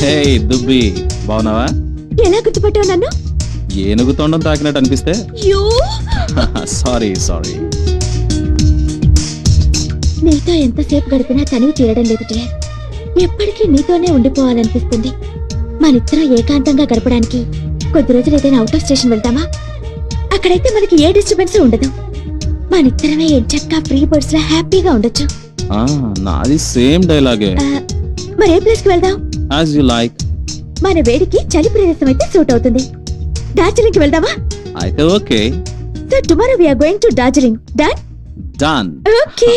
హే దుబ్బి, బాగున్నావా? ఎలా గుర్తుపట్టావు నన్ను? ఏనుగు తొండం తాకినట్టు అనిపిస్తే యూ సారీ సారీ. నీతో ఎంతసేపు గడిపినా తనివి తీరడం లేదు డియర్. ఎప్పటికీ నీతోనే ఉండిపోవాలనిపిస్తుంది. మనిద్దరం ఏకాంతంగా గడపడానికి కొద్ది రోజులు ఏదైనా అవుట్ ఆఫ్ స్టేషన్ వెళ్తామా? అక్కడైతే మనకి ఏ డిస్టర్బెన్స్ ఉండదు. మనిద్దరమే ఎంచక్కా ఫ్రీ బర్డ్స్ లా హ్యాపీగా ఉండొచ్చు. నాది సేమ్ డైలాగే. మరి ఏ ప్లేస్ కి వెళ్దాం? As you like. మన వేడికి చలి ప్రదేశం అయితే సూట్ అవుతుంది. డార్జిలింగ్ కి వెళ్దామా? అయితే okay. So tomorrow we are going to Darjeeling. Done? Done. Okay.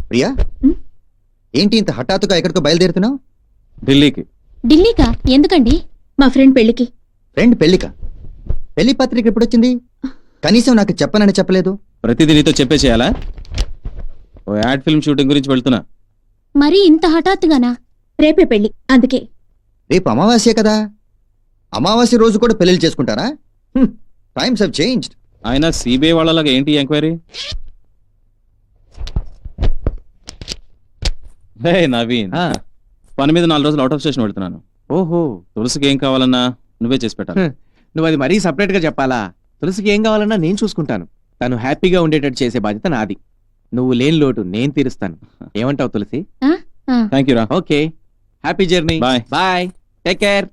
Priya, ఏంటి ఇంత హఠాత్తుగా ఎక్కడికో బయలుదేరుతున్నావు? ఢిల్లీకి. ఢిల్లీకా? ఎందుకండి? మా ఫ్రెండ్ పెళ్లికి. ఫ్రెండ్ పెళ్లిక? పెళ్లి పత్రిక ఎప్పుడొచ్చింది? కనీసం నాకు చెప్పనని చెప్పలేదు. ప్రతిదీ నీతో చెప్పే చేయాలా? ఓ యాడ్ ఫిల్మ్ షూటింగ్ గురించి వెళ్తున్నా. మరి ఇంత హఠాత్తుగానా? రేపే పెళ్లి, అందుకే. రేపు అమావాస్య కదా, అమావాస్య రోజు కూడా పెళ్లిళ్ళు చేసుకుంటారా? Times have changed. ఆయన సిబిఐ వాళ్ళలాగా ఏంటి ఎంక్వైరీ? హే నవీన్, పని మీద 4 రోజులు అవుట్ ఆఫ్ స్టేషన్ వెళ్తున్నాను. ఓహో, తులసికి ఏం కావాలన్నా నువ్వే చేసి పెట్టాలి. నువ్వు అది మరీ సపరేట్ గా చెప్పాలా? తులసికి ఏం కావాలన్నా నేను చూసుకుంటాను. తను హ్యాపీగా ఉండేటట్టు చేసే బాధ్యత నాది. నువ్వు లేని లోటు నేను తీరుస్తాను. ఏమంటావు తులసి? థ్యాంక్ యూ రా. Okay, happy journey. Bye bye, take care.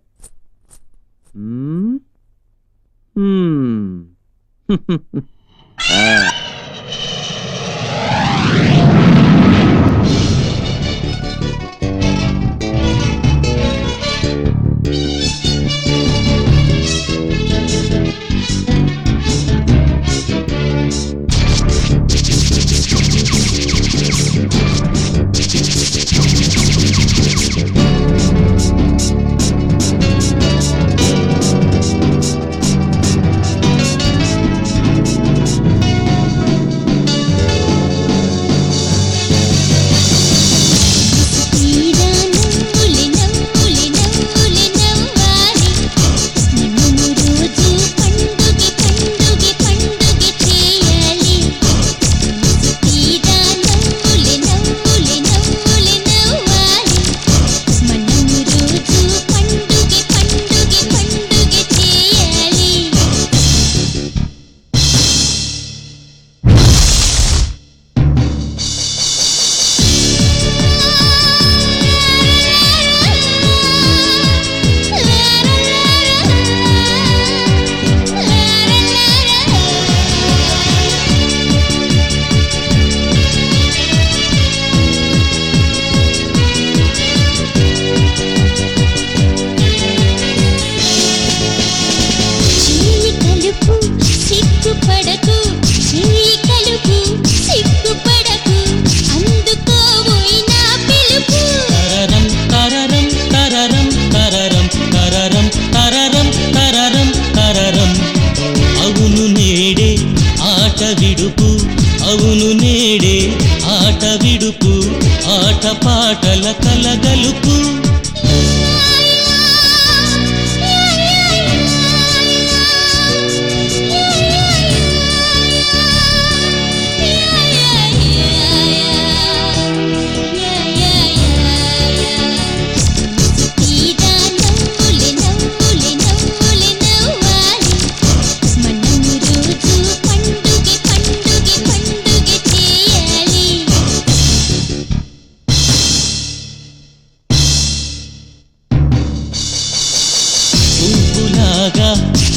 అవును నేడే ఆట విడుపు ఆట పాటల కలగలుపు.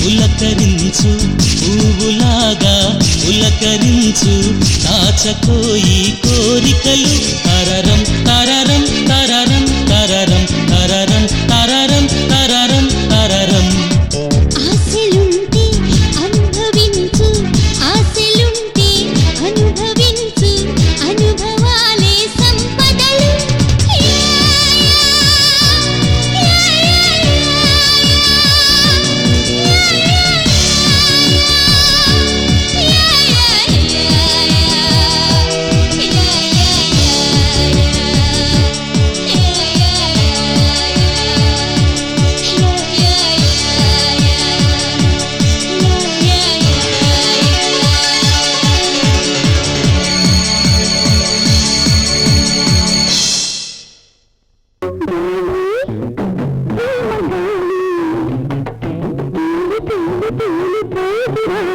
ఉలకరించు పువ్వులాగా ఉలకరించు దాచకోయి కోరికలు. తరరం తరరం తరరం తరరం తరరం తరరం తరరం తరరం. ఆశలుంటే అనుభవించు, ఆశలుంటే అనుభవించు, అనుభవాలే సంపదలు. ఆ